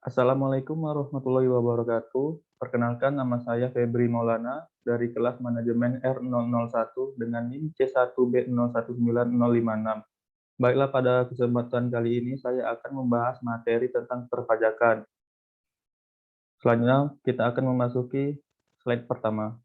Assalamualaikum warahmatullahi wabarakatuh. Perkenalkan, nama saya Febri Maulana dari kelas manajemen R001 dengan NIM C1B019056. Baiklah, pada kesempatan kali ini saya akan membahas materi tentang perpajakan. Selanjutnya kita akan memasuki slide pertama.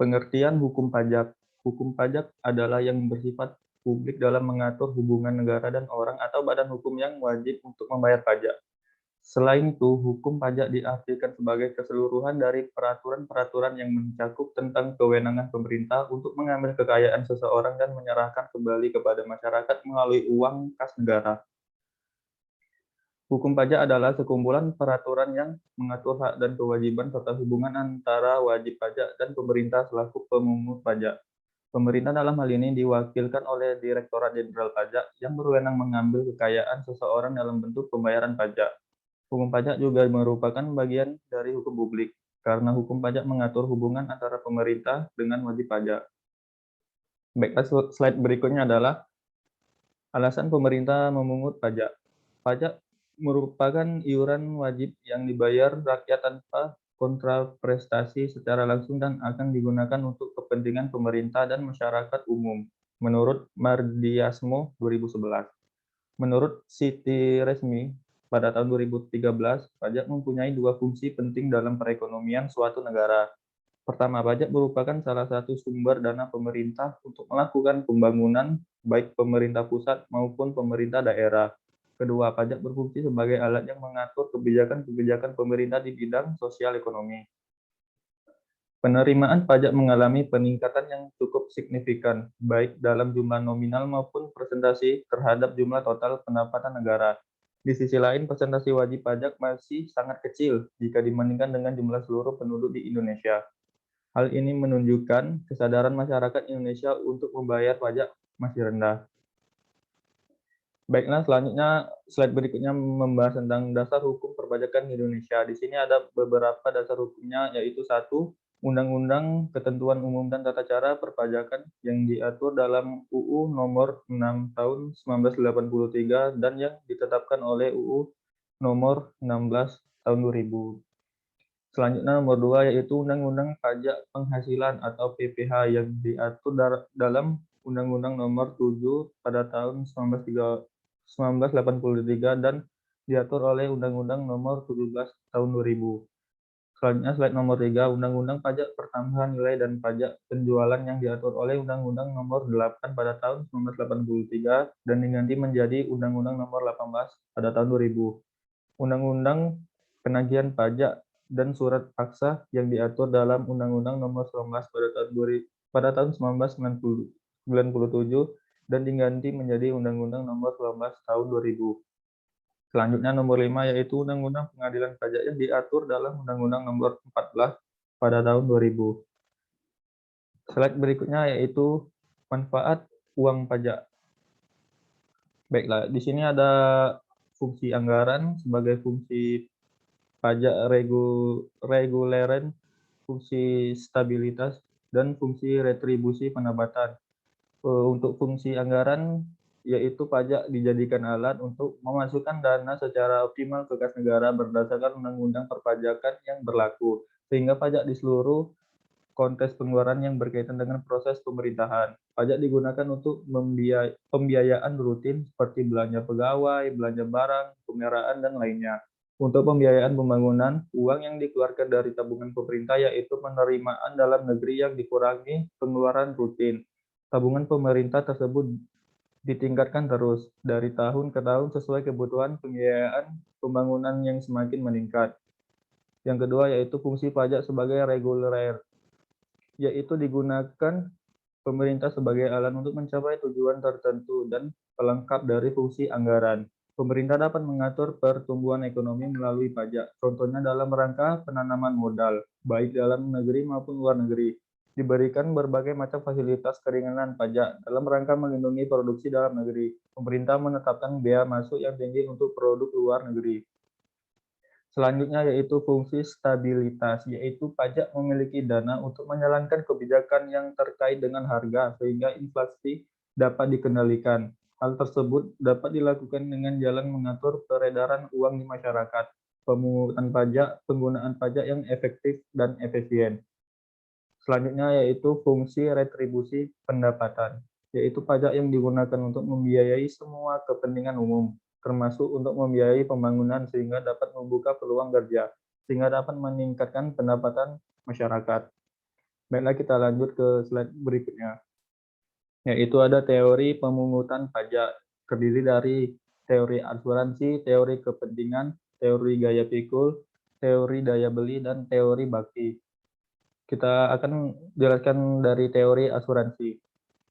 Pengertian hukum pajak. Hukum pajak adalah yang bersifat publik dalam mengatur hubungan negara dan orang atau badan hukum yang wajib untuk membayar pajak. Selain itu, hukum pajak diartikan sebagai keseluruhan dari peraturan-peraturan yang mencakup tentang kewenangan pemerintah untuk mengambil kekayaan seseorang dan menyerahkan kembali kepada masyarakat melalui uang kas negara. Hukum pajak adalah sekumpulan peraturan yang mengatur hak dan kewajiban serta hubungan antara wajib pajak dan pemerintah selaku pemungut pajak. Pemerintah dalam hal ini diwakilkan oleh Direktorat Jenderal Pajak yang berwenang mengambil kekayaan seseorang dalam bentuk pembayaran pajak. Hukum pajak juga merupakan bagian dari hukum publik, karena hukum pajak mengatur hubungan antara pemerintah dengan wajib pajak. Baiklah, slide berikutnya adalah alasan pemerintah memungut pajak. Pajak merupakan iuran wajib yang dibayar rakyat tanpa kontraprestasi secara langsung dan akan digunakan untuk kepentingan pemerintah dan masyarakat umum, menurut Mardiasmo 2011. Menurut Siti Resmi, pada tahun 2013, pajak mempunyai dua fungsi penting dalam perekonomian suatu negara. Pertama, pajak merupakan salah satu sumber dana pemerintah untuk melakukan pembangunan, baik pemerintah pusat maupun pemerintah daerah. Kedua, pajak berfungsi sebagai alat yang mengatur kebijakan-kebijakan pemerintah di bidang sosial ekonomi. Penerimaan pajak mengalami peningkatan yang cukup signifikan, baik dalam jumlah nominal maupun persentase terhadap jumlah total pendapatan negara. Di sisi lain, persentase wajib pajak masih sangat kecil jika dibandingkan dengan jumlah seluruh penduduk di Indonesia. Hal ini menunjukkan kesadaran masyarakat Indonesia untuk membayar pajak masih rendah. Baiklah, selanjutnya slide berikutnya membahas tentang dasar hukum perpajakan di Indonesia. Di sini ada beberapa dasar hukumnya, yaitu satu, Undang-Undang Ketentuan Umum dan Tata Cara Perpajakan yang diatur dalam UU Nomor 6 Tahun 1983 dan yang ditetapkan oleh UU Nomor 16 Tahun 2000. Selanjutnya nomor 2 yaitu Undang-Undang Pajak Penghasilan atau PPh yang diatur dalam Undang-Undang Nomor 7 pada tahun 1983 dan diatur oleh Undang-Undang Nomor 17 Tahun 2000. Selanjutnya slide nomor 3, Undang-Undang Pajak Pertambahan Nilai dan Pajak Penjualan yang diatur oleh Undang-Undang Nomor 8 pada tahun 1983 dan diganti menjadi Undang-Undang Nomor 18 pada tahun 2000. Undang-Undang Penagihan Pajak dan Surat Paksa yang diatur dalam Undang-Undang Nomor 19 pada tahun 1997 dan diganti menjadi Undang-Undang Nomor 19 tahun 2000. Selanjutnya nomor 5 yaitu Undang-Undang Pengadilan Pajak yang diatur dalam Undang-Undang Nomor 14 pada tahun 2000. Slide berikutnya yaitu manfaat uang pajak. Baiklah, di sini ada fungsi anggaran sebagai fungsi pajak reguleran, fungsi stabilitas, dan fungsi retribusi pendapatan. Untuk fungsi anggaran, yaitu pajak dijadikan alat untuk memasukkan dana secara optimal ke kas negara berdasarkan undang-undang perpajakan yang berlaku, sehingga pajak di seluruh konteks pengeluaran yang berkaitan dengan proses pemerintahan. Pajak digunakan untuk pembiayaan rutin seperti belanja pegawai, belanja barang, pemeliharaan, dan lainnya. Untuk pembiayaan pembangunan, uang yang dikeluarkan dari tabungan pemerintah yaitu penerimaan dalam negeri yang dikurangi pengeluaran rutin. Tabungan pemerintah tersebut ditingkatkan terus dari tahun ke tahun sesuai kebutuhan pembiayaan pembangunan yang semakin meningkat. Yang kedua yaitu fungsi pajak sebagai reguler, yaitu digunakan pemerintah sebagai alat untuk mencapai tujuan tertentu dan pelengkap dari fungsi anggaran. Pemerintah dapat mengatur pertumbuhan ekonomi melalui pajak, contohnya dalam rangka penanaman modal, baik dalam negeri maupun luar negeri. Diberikan berbagai macam fasilitas keringanan pajak dalam rangka melindungi produksi dalam negeri. Pemerintah menetapkan bea masuk yang tinggi untuk produk luar negeri. Selanjutnya yaitu fungsi stabilitas, yaitu pajak memiliki dana untuk menjalankan kebijakan yang terkait dengan harga sehingga inflasi dapat dikendalikan. Hal tersebut dapat dilakukan dengan jalan mengatur peredaran uang di masyarakat, pemungutan pajak, penggunaan pajak yang efektif dan efisien. Selanjutnya yaitu fungsi retribusi pendapatan, yaitu pajak yang digunakan untuk membiayai semua kepentingan umum, termasuk untuk membiayai pembangunan sehingga dapat membuka peluang kerja, sehingga dapat meningkatkan pendapatan masyarakat. Baiklah kita lanjut ke slide berikutnya, yaitu ada teori pemungutan pajak, terdiri dari teori asuransi, teori kepentingan, teori gaya pikul, teori daya beli, dan teori bakti. Kita akan jelaskan dari teori asuransi.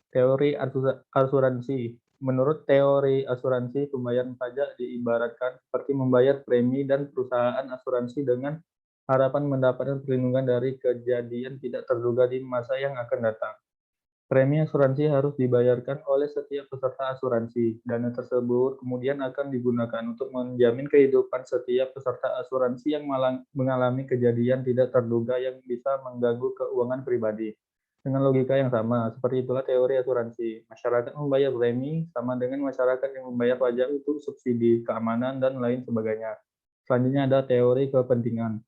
Teori asuransi. Menurut teori asuransi, pembayaran pajak diibaratkan seperti membayar premi dan perusahaan asuransi dengan harapan mendapatkan perlindungan dari kejadian tidak terduga di masa yang akan datang. Premi asuransi harus dibayarkan oleh setiap peserta asuransi. Dana tersebut kemudian akan digunakan untuk menjamin kehidupan setiap peserta asuransi yang mengalami kejadian tidak terduga yang bisa mengganggu keuangan pribadi. Dengan logika yang sama, seperti itulah teori asuransi. Masyarakat membayar premi sama dengan masyarakat yang membayar pajak untuk subsidi, keamanan, dan lain sebagainya. Selanjutnya ada teori kepentingan.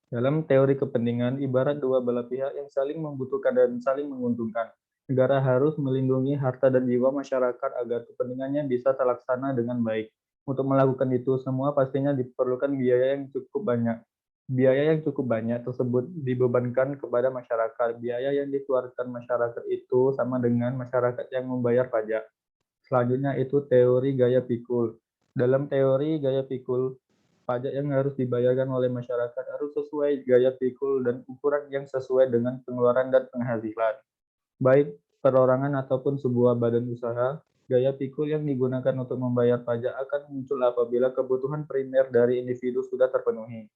Dalam teori kepentingan, ibarat dua belah pihak yang saling membutuhkan dan saling menguntungkan. Negara harus melindungi harta dan jiwa masyarakat agar kepentingannya bisa terlaksana dengan baik. Untuk melakukan itu, semua pastinya diperlukan biaya yang cukup banyak. Biaya yang cukup banyak tersebut dibebankan kepada masyarakat. Biaya yang dikeluarkan masyarakat itu sama dengan masyarakat yang membayar pajak. Selanjutnya itu teori gaya pikul. Dalam teori gaya pikul, pajak yang harus dibayarkan oleh masyarakat harus sesuai gaya pikul dan ukuran yang sesuai dengan pengeluaran dan penghasilan. Baik perorangan ataupun sebuah badan usaha, gaya pikul yang digunakan untuk membayar pajak akan muncul apabila kebutuhan primer dari individu sudah terpenuhi.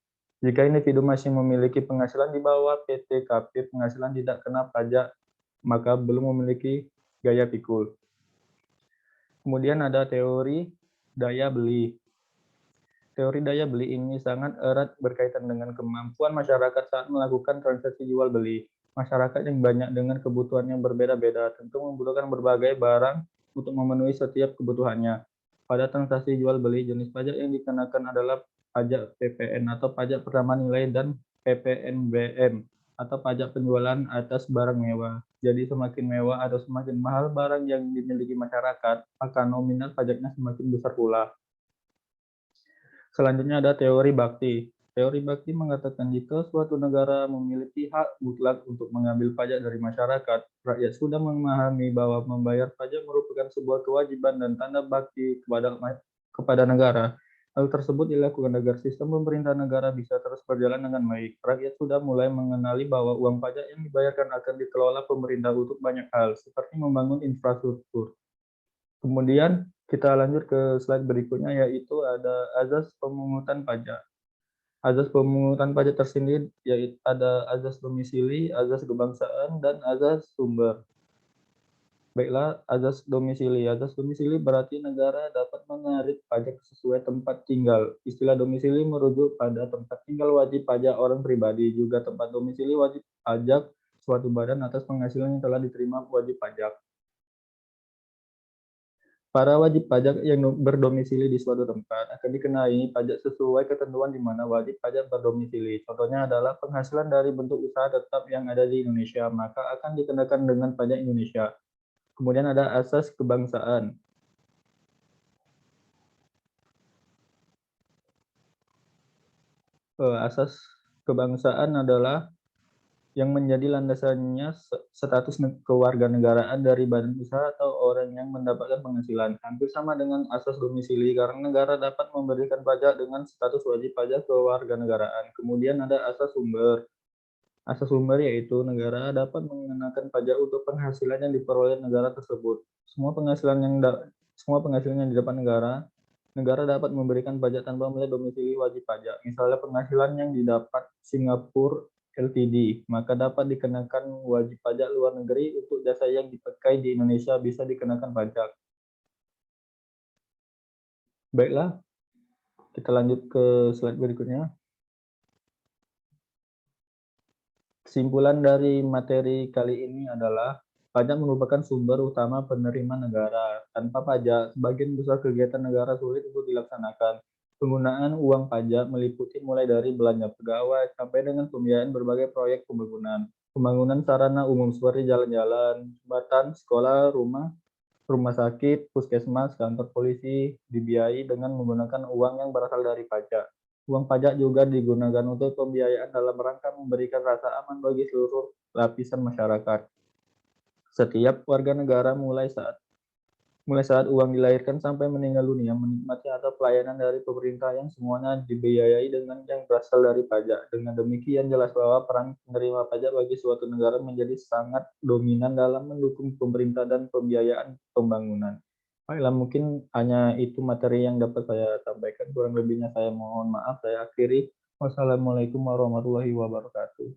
Jika individu masih memiliki penghasilan di bawah PTKP penghasilan tidak kena pajak, maka belum memiliki gaya pikul. Kemudian ada teori daya beli. Teori daya beli ini sangat erat berkaitan dengan kemampuan masyarakat saat melakukan transaksi jual beli. Masyarakat yang banyak dengan kebutuhan yang berbeda-beda tentu membutuhkan berbagai barang untuk memenuhi setiap kebutuhannya. Pada transaksi jual beli, jenis pajak yang dikenakan adalah pajak PPN atau pajak pertambahan nilai dan PPNBM atau pajak penjualan atas barang mewah. Jadi semakin mewah atau semakin mahal barang yang dimiliki masyarakat, maka nominal pajaknya semakin besar pula. Selanjutnya ada teori bakti. Teori bakti mengatakan jika suatu negara memiliki hak mutlak untuk mengambil pajak dari masyarakat, rakyat sudah memahami bahwa membayar pajak merupakan sebuah kewajiban dan tanda bakti kepada negara. Hal tersebut dilakukan agar sistem pemerintah negara bisa terus berjalan dengan baik. Rakyat sudah mulai mengenali bahwa uang pajak yang dibayarkan akan dikelola pemerintah untuk banyak hal, seperti membangun infrastruktur. Kemudian kita lanjut ke slide berikutnya, yaitu ada azas pemungutan pajak. Azas pemungutan pajak tersendiri yaitu ada azas domisili, azas kebangsaan, dan azas sumber. Baiklah, azas domisili. Azas domisili berarti negara dapat menarik pajak sesuai tempat tinggal. Istilah domisili merujuk pada tempat tinggal wajib pajak orang pribadi, juga tempat domisili wajib pajak suatu badan atas penghasilan yang telah diterima wajib pajak. Para wajib pajak yang berdomisili di suatu tempat akan dikenai pajak sesuai ketentuan di mana wajib pajak berdomisili. Contohnya adalah penghasilan dari bentuk usaha tetap yang ada di Indonesia, maka akan dikenakan dengan pajak Indonesia. Kemudian ada asas kebangsaan. Asas kebangsaan adalah yang menjadi landasannya status kewarganegaraan dari badan usaha atau orang yang mendapatkan penghasilan. Hampir sama dengan asas domisili karena negara dapat memberikan pajak dengan status wajib pajak kewarganegaraan. Kemudian ada asas sumber. Asas sumber yaitu negara dapat mengenakan pajak untuk penghasilan yang diperoleh negara tersebut. Semua penghasilan yang didapat negara Negara dapat memberikan pajak tanpa melihat domisili wajib pajak. Misalnya penghasilan yang didapat Singapura Ltd, maka dapat dikenakan wajib pajak luar negeri untuk jasa yang dipakai di Indonesia bisa dikenakan pajak. Baiklah, kita lanjut ke slide berikutnya. Kesimpulan dari materi kali ini adalah pajak merupakan sumber utama penerimaan negara. Tanpa pajak, sebagian besar kegiatan negara sulit untuk dilaksanakan. Penggunaan uang pajak meliputi mulai dari belanja pegawai sampai dengan pembiayaan berbagai proyek pembangunan. Pembangunan sarana umum seperti jalan-jalan, jembatan, sekolah, rumah sakit, puskesmas, kantor polisi dibiayai dengan menggunakan uang yang berasal dari pajak. Uang pajak juga digunakan untuk pembiayaan dalam rangka memberikan rasa aman bagi seluruh lapisan masyarakat. Setiap warga negara mulai saat uang dilahirkan sampai meninggal dunia menikmati atau pelayanan dari pemerintah yang semuanya dibiayai dengan yang berasal dari pajak. Dengan demikian jelas bahwa peran penerima pajak bagi suatu negara menjadi sangat dominan dalam mendukung pemerintah dan pembiayaan pembangunan. Baiklah, mungkin hanya itu materi yang dapat saya sampaikan. Kurang lebihnya saya mohon maaf. Saya akhiri. Wassalamualaikum warahmatullahi wabarakatuh.